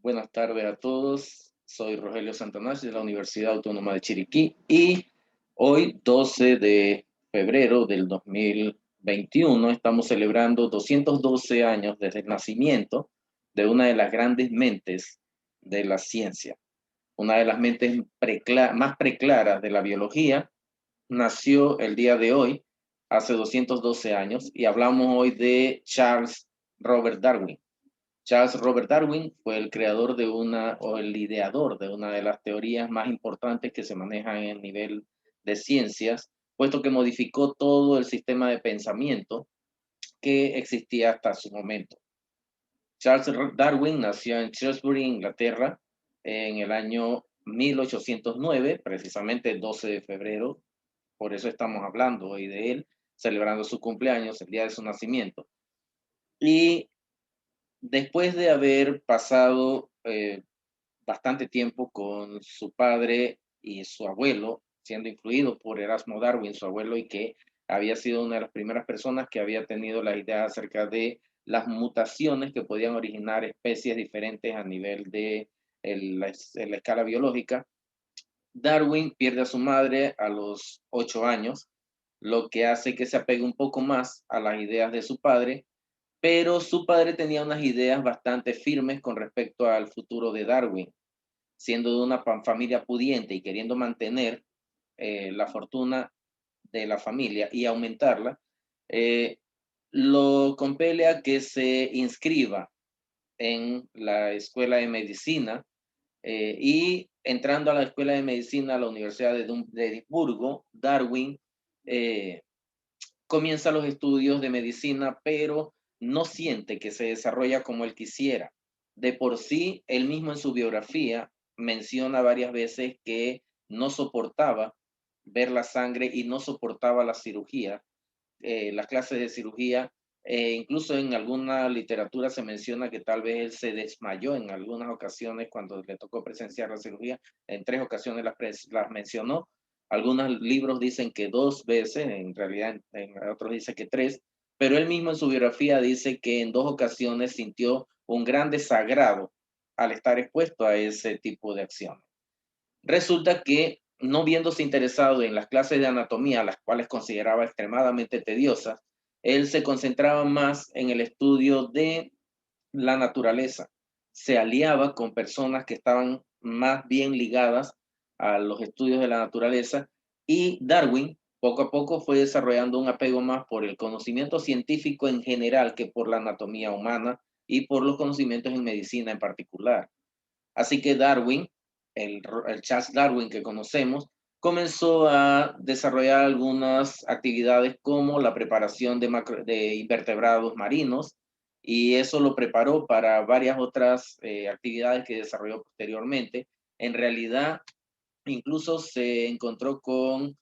Buenas tardes a todos. Soy Rogelio Santanares de la Universidad Autónoma de Chiriquí y hoy, 12 de febrero del 2021, estamos celebrando 212 años desde el nacimiento de una de las grandes mentes de la ciencia, una de las mentes más preclaras de la biología. Nació el día de hoy, hace 212 años, y hablamos hoy de Charles Robert Darwin. Charles Robert Darwin fue el creador de una, o el ideador de una de las teorías más importantes que se manejan en el nivel de ciencias, puesto que modificó todo el sistema de pensamiento que existía hasta su momento. Charles Darwin nació en Shrewsbury, Inglaterra, en el año 1809, precisamente el 12 de febrero. Por eso estamos hablando hoy de él, celebrando su cumpleaños, el día de su nacimiento. Y después de haber pasado bastante tiempo con su padre y su abuelo, siendo influido por Erasmo Darwin, su abuelo, y que había sido una de las primeras personas que había tenido la idea acerca de las mutaciones que podían originar especies diferentes a nivel de la escala biológica. Darwin pierde a su madre a los 8 años, lo que hace que se apegue un poco más a las ideas de su padre, pero su padre tenía unas ideas bastante firmes con respecto al futuro de Darwin, siendo de una familia pudiente y queriendo mantener la fortuna de la familia y aumentarla. eh, lo compele a que se inscriba en la escuela de medicina, y entrando a la escuela de medicina a la Universidad de Edimburgo, Darwin eh, comienza los estudios de medicina, pero no siente que se desarrolla como él quisiera. De por sí, él mismo en su biografía menciona varias veces que no soportaba ver la sangre y no soportaba la cirugía, las clases de cirugía. Incluso en alguna literatura se menciona que tal vez él se desmayó en algunas ocasiones cuando le tocó presenciar la cirugía. En 3 ocasiones las mencionó. Algunos libros dicen que 2 veces, en realidad en otros dice que 3, pero él mismo en su biografía dice que en 2 ocasiones sintió un gran desagrado al estar expuesto a ese tipo de acciones. Resulta que, no viéndose interesado en las clases de anatomía, las cuales consideraba extremadamente tediosas, él se concentraba más en el estudio de la naturaleza. Se aliaba con personas que estaban más bien ligadas a los estudios de la naturaleza, y Darwin poco a poco fue desarrollando un apego más por el conocimiento científico en general que por la anatomía humana y por los conocimientos en medicina en particular. Así que Darwin, el Charles Darwin que conocemos, comenzó a desarrollar algunas actividades como la preparación de invertebrados marinos, y eso lo preparó para varias otras actividades que desarrolló posteriormente. En realidad, incluso se encontró con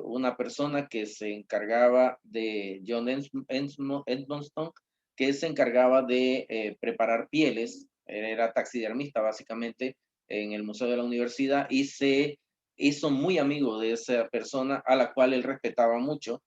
una persona que se encargaba de John Edmonston, que se encargaba de preparar pieles. Él era taxidermista básicamente en el Museo de la Universidad, y se hizo muy amigo de esa persona a la cual él respetaba mucho,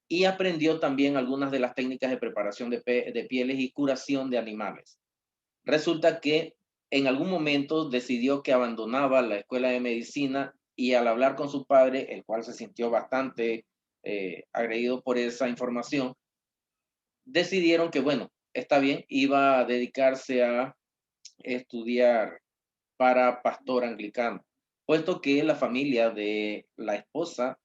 y aprendió también algunas de las técnicas de preparación de pieles y curación de animales. Resulta que en algún momento decidió que abandonaba la escuela de medicina, y al hablar con su padre, el cual se sintió bastante agredido por esa información, decidieron que, bueno, está bien, iba a dedicarse a estudiar para pastor anglicano, puesto que la familia de la esposa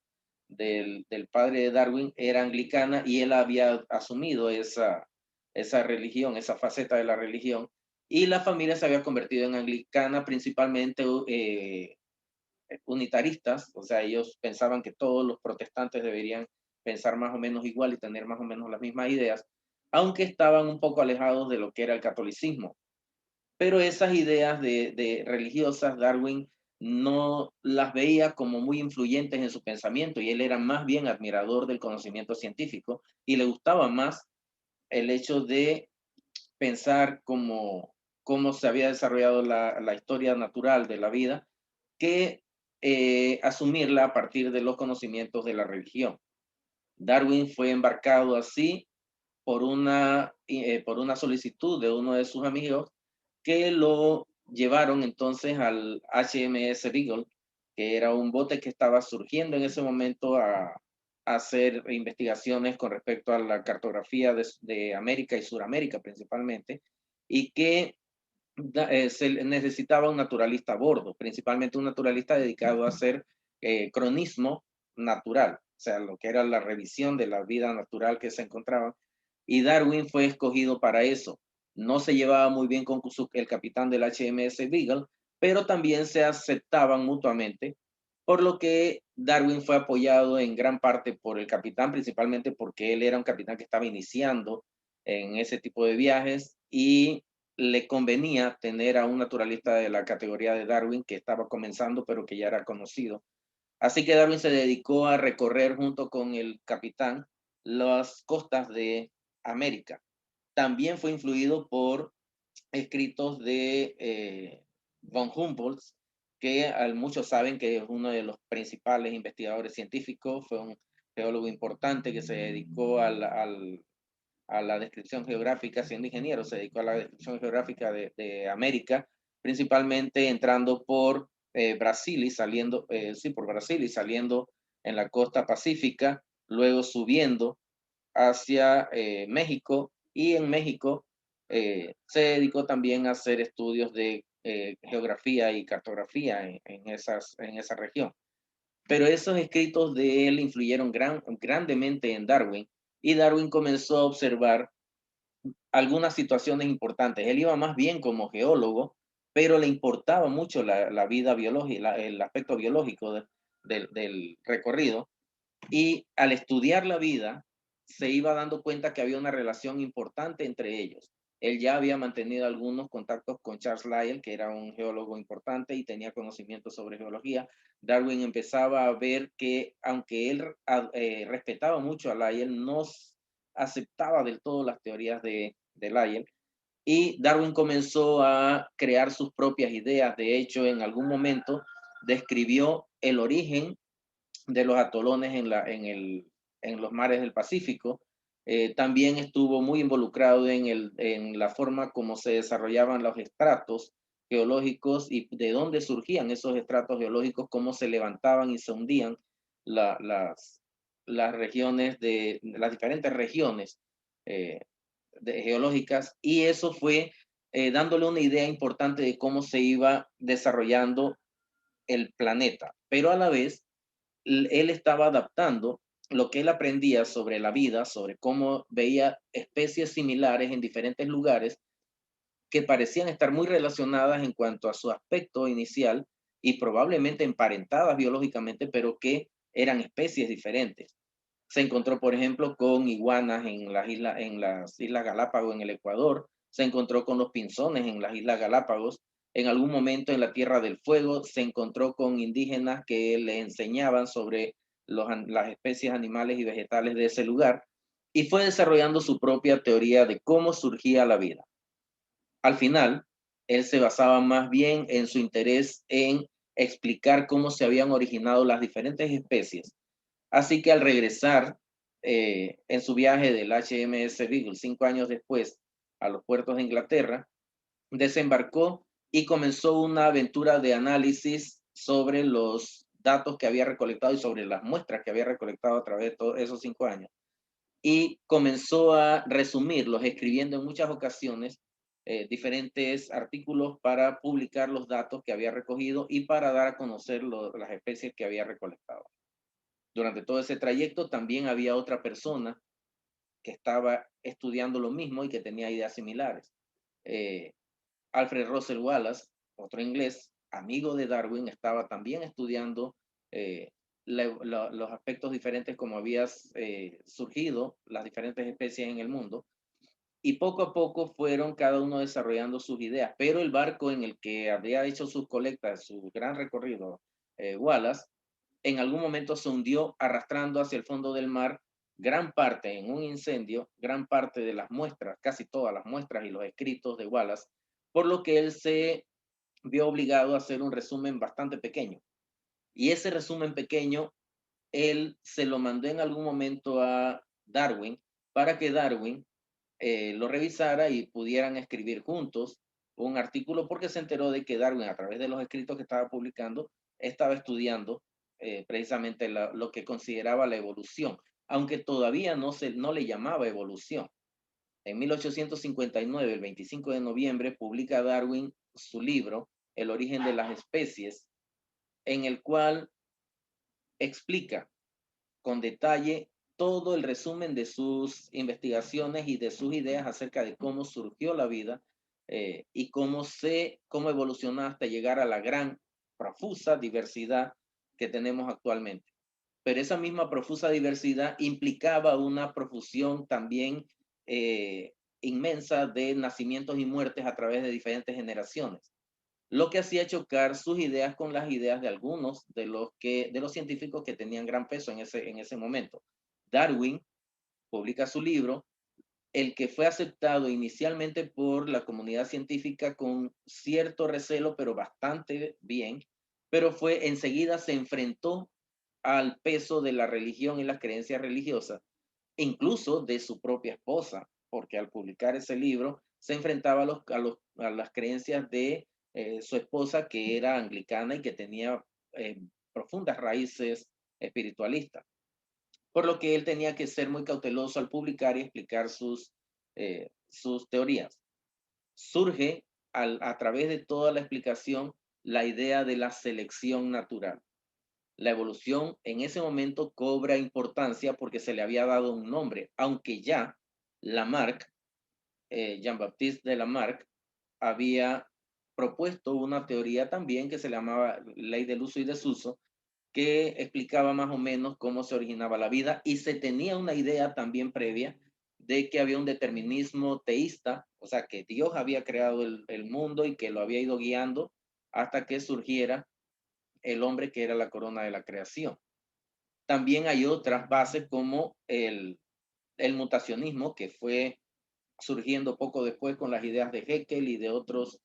del padre de Darwin era anglicana y él había asumido esa religión, esa faceta de la religión, y la familia se había convertido en anglicana, principalmente unitaristas. O sea, ellos pensaban que todos los protestantes deberían pensar más o menos igual y tener más o menos las mismas ideas, aunque estaban un poco alejados de lo que era el catolicismo. Pero esas ideas de religiosas, Darwin no las veía como muy influyentes en su pensamiento, y él era más bien admirador del conocimiento científico, y le gustaba más el hecho de pensar cómo se había desarrollado la historia natural de la vida, que asumirla a partir de los conocimientos de la religión. Darwin fue embarcado así por una solicitud de uno de sus amigos, que lo llevaron entonces al HMS Beagle, que era un bote que estaba surgiendo en ese momento a hacer investigaciones con respecto a la cartografía de América y Suramérica principalmente, y que se necesitaba un naturalista a bordo, principalmente un naturalista dedicado a hacer cronismo natural, o sea, lo que era la revisión de la vida natural que se encontraba. Y Darwin fue escogido para eso. No se llevaba muy bien con el capitán del HMS Beagle, pero también se aceptaban mutuamente, por lo que Darwin fue apoyado en gran parte por el capitán, principalmente porque él era un capitán que estaba iniciando en ese tipo de viajes y le convenía tener a un naturalista de la categoría de Darwin que estaba comenzando, pero que ya era conocido. Así que Darwin se dedicó a recorrer junto con el capitán las costas de América. También fue influido por escritos de von Humboldt, que muchos saben que es uno de los principales investigadores científicos, fue un geólogo importante que se dedicó a la descripción geográfica, siendo ingeniero, se dedicó a la descripción geográfica de América, principalmente entrando por Brasil y saliendo, sí, por Brasil y saliendo en la costa pacífica, luego subiendo hacia México y en México se dedicó también a hacer estudios de geografía y cartografía en esa región. Pero esos escritos de él influyeron grandemente en Darwin y Darwin comenzó a observar algunas situaciones importantes. Él iba más bien como geólogo, pero le importaba mucho la vida biológica, el aspecto biológico del recorrido. Y al estudiar la vida, se iba dando cuenta que había una relación importante entre ellos. Él ya había mantenido algunos contactos con Charles Lyell, que era un geólogo importante y tenía conocimiento sobre geología. Darwin empezaba a ver que, aunque él respetaba mucho a Lyell, no aceptaba del todo las teorías de Lyell. Y Darwin comenzó a crear sus propias ideas. De hecho, en algún momento describió el origen de los atolones en los mares del Pacífico. También estuvo muy involucrado en la forma como se desarrollaban los estratos geológicos y de dónde surgían esos estratos geológicos, cómo se levantaban y se hundían la, las regiones las diferentes regiones eh, geológicas, y eso fue dándole una idea importante de cómo se iba desarrollando el planeta, pero a la vez él estaba adaptando lo que él aprendía sobre la vida, sobre cómo veía especies similares en diferentes lugares que parecían estar muy relacionadas en cuanto a su aspecto inicial y probablemente emparentadas biológicamente, pero que eran especies diferentes. Se encontró, por ejemplo, con iguanas en las Islas Galápagos en el Ecuador, se encontró con los pinzones en las Islas Galápagos, en algún momento en la Tierra del Fuego se encontró con indígenas que le enseñaban sobre las especies animales y vegetales de ese lugar y fue desarrollando su propia teoría de cómo surgía la vida. Al final, él se basaba más bien en su interés en explicar cómo se habían originado las diferentes especies. Así que al regresar en su viaje del HMS Beagle 5 años después a los puertos de Inglaterra, desembarcó y comenzó una aventura de análisis sobre los datos que había recolectado y sobre las muestras que había recolectado a través de todos esos 5 años. Y comenzó a resumirlos, escribiendo en muchas ocasiones diferentes artículos para publicar los datos que había recogido y para dar a conocer las especies que había recolectado. Durante todo ese trayecto también había otra persona que estaba estudiando lo mismo y que tenía ideas similares. Eh, Alfred Russel Wallace, otro inglés, amigo de Darwin, estaba también estudiando los aspectos diferentes como había surgido las diferentes especies en el mundo. Y poco a poco fueron cada uno desarrollando sus ideas, pero el barco en el que había hecho sus colectas, su gran recorrido, Wallace, en algún momento se hundió arrastrando hacia el fondo del mar gran parte en un incendio, gran parte de las muestras, casi todas las muestras y los escritos de Wallace, por lo que él se vio obligado a hacer un resumen bastante pequeño. Y ese resumen pequeño, él se lo mandó en algún momento a Darwin para que Darwin lo revisara y pudieran escribir juntos un artículo porque se enteró de que Darwin, a través de los escritos que estaba publicando, estaba estudiando precisamente lo que consideraba la evolución, aunque todavía no le llamaba evolución. En 1859, el 25 de noviembre, publica Darwin su libro, El origen de las especies, en el cual explica con detalle todo el resumen de sus investigaciones y de sus ideas acerca de cómo surgió la vida y cómo evolucionó hasta llegar a la gran, profusa diversidad que tenemos actualmente. Pero esa misma profusa diversidad implicaba una profusión también eh, inmensa de nacimientos y muertes a través de diferentes generaciones, lo que hacía chocar sus ideas con las ideas de algunos de los científicos que tenían gran peso en ese momento. Darwin publica su libro, el que fue aceptado inicialmente por la comunidad científica con cierto recelo, pero bastante bien, pero enseguida se enfrentó al peso de la religión y las creencias religiosas, incluso de su propia esposa, porque al publicar ese libro se enfrentaba a las creencias de su esposa, que era anglicana y que tenía profundas raíces espiritualistas, por lo que él tenía que ser muy cauteloso al publicar y explicar sus teorías. Surge a través de toda la explicación la idea de la selección natural. La evolución en ese momento cobra importancia porque se le había dado un nombre, aunque ya Lamarck, Jean-Baptiste de Lamarck, había propuesto una teoría también que se llamaba ley del uso y desuso, que explicaba más o menos cómo se originaba la vida y se tenía una idea también previa de que había un determinismo teísta, o sea, que Dios había creado el mundo y que lo había ido guiando hasta que surgiera el hombre, que era la corona de la creación. También hay otras bases como el mutacionismo, que fue surgiendo poco después con las ideas de Haeckel y de otros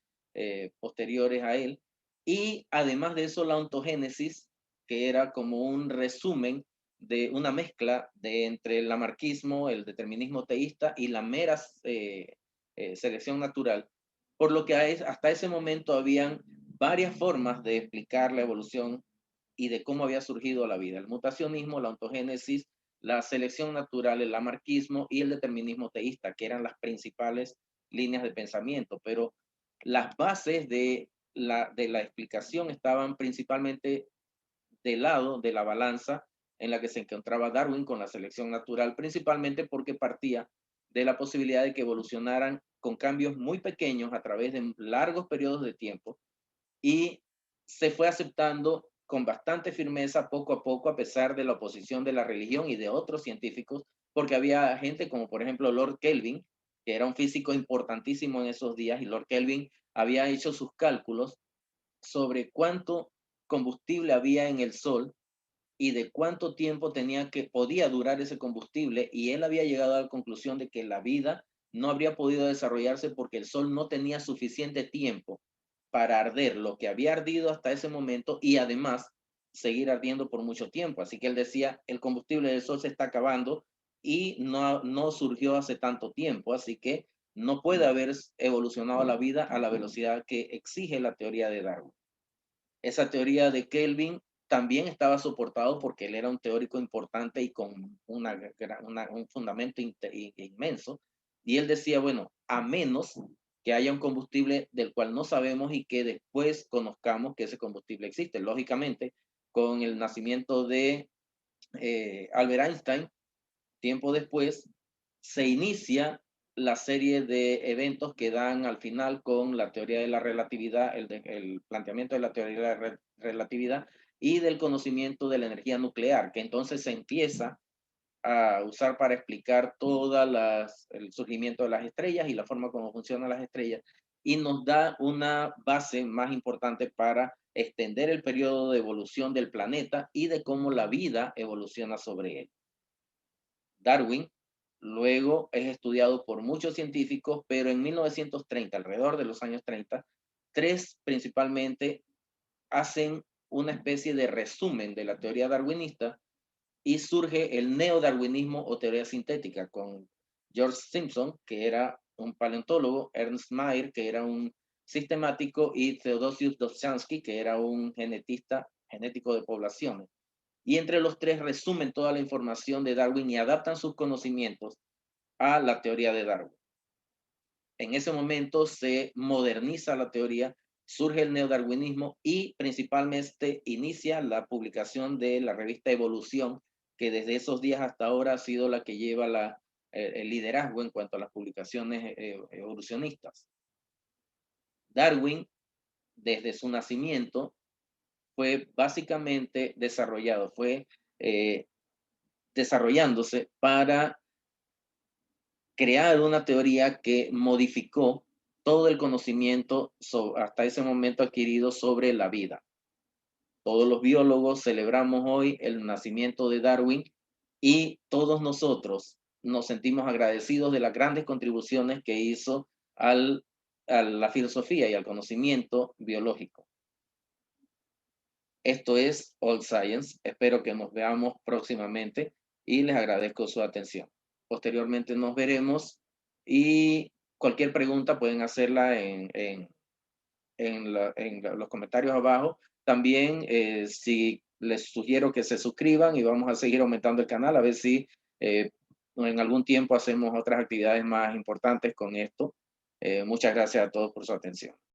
posteriores a él. Y además de eso, la ontogénesis, que era como un resumen de una mezcla entre el lamarquismo, el determinismo teísta y la mera selección natural. Por lo que hasta ese momento habían varias formas de explicar la evolución y de cómo había surgido la vida: el mutacionismo, la ontogénesis, la selección natural, el lamarquismo y el determinismo teísta, que eran las principales líneas de pensamiento. Pero las bases de la explicación estaban principalmente del lado de la balanza en la que se encontraba Darwin con la selección natural, principalmente porque partía de la posibilidad de que evolucionaran con cambios muy pequeños a través de largos periodos de tiempo, y se fue aceptando con bastante firmeza poco a poco, a pesar de la oposición de la religión y de otros científicos, porque había gente como por ejemplo Lord Kelvin, que era un físico importantísimo en esos días, y Lord Kelvin había hecho sus cálculos sobre cuánto combustible había en el Sol y de cuánto tiempo podía durar ese combustible, y él había llegado a la conclusión de que la vida no habría podido desarrollarse porque el Sol no tenía suficiente tiempo para arder lo que había ardido hasta ese momento y además seguir ardiendo por mucho tiempo. Así que él decía, el combustible del Sol se está acabando y no surgió hace tanto tiempo, así que no puede haber evolucionado la vida a la velocidad que exige la teoría de Darwin. Esa teoría de Kelvin también estaba soportado porque él era un teórico importante y con un fundamento inmenso. Y él decía, bueno, a menos que haya un combustible del cual no sabemos y que después conozcamos que ese combustible existe. Lógicamente, con el nacimiento de Albert Einstein, tiempo después, se inicia la serie de eventos que dan al final con la teoría de la relatividad, el planteamiento de la teoría de la relatividad y del conocimiento de la energía nuclear, que entonces se empieza a usar para explicar el surgimiento de las estrellas y la forma como funcionan las estrellas, y nos da una base más importante para extender el periodo de evolución del planeta y de cómo la vida evoluciona sobre él. Darwin luego es estudiado por muchos científicos, pero en 1930, alrededor de los años 30, tres principalmente hacen una especie de resumen de la teoría darwinista y surge el neodarwinismo o teoría sintética con George Simpson, que era un paleontólogo, Ernst Mayr, que era un sistemático, y Theodosius Dobzhansky, que era un genético de poblaciones. Y entre los tres resumen toda la información de Darwin y adaptan sus conocimientos a la teoría de Darwin. En ese momento se moderniza la teoría, surge el neodarwinismo y principalmente inicia la publicación de la revista Evolución, que desde esos días hasta ahora ha sido la que lleva el liderazgo en cuanto a las publicaciones evolucionistas. Darwin, desde su nacimiento, fue básicamente desarrollándose para crear una teoría que modificó todo el conocimiento hasta ese momento adquirido sobre la vida. Todos los biólogos celebramos hoy el nacimiento de Darwin y todos nosotros nos sentimos agradecidos de las grandes contribuciones que hizo a la filosofía y al conocimiento biológico. Esto es All Science. Espero que nos veamos próximamente y les agradezco su atención. Posteriormente nos veremos y cualquier pregunta pueden hacerla en los comentarios abajo. También si les sugiero que se suscriban y vamos a seguir aumentando el canal a ver si en algún tiempo hacemos otras actividades más importantes con esto. Muchas gracias a todos por su atención.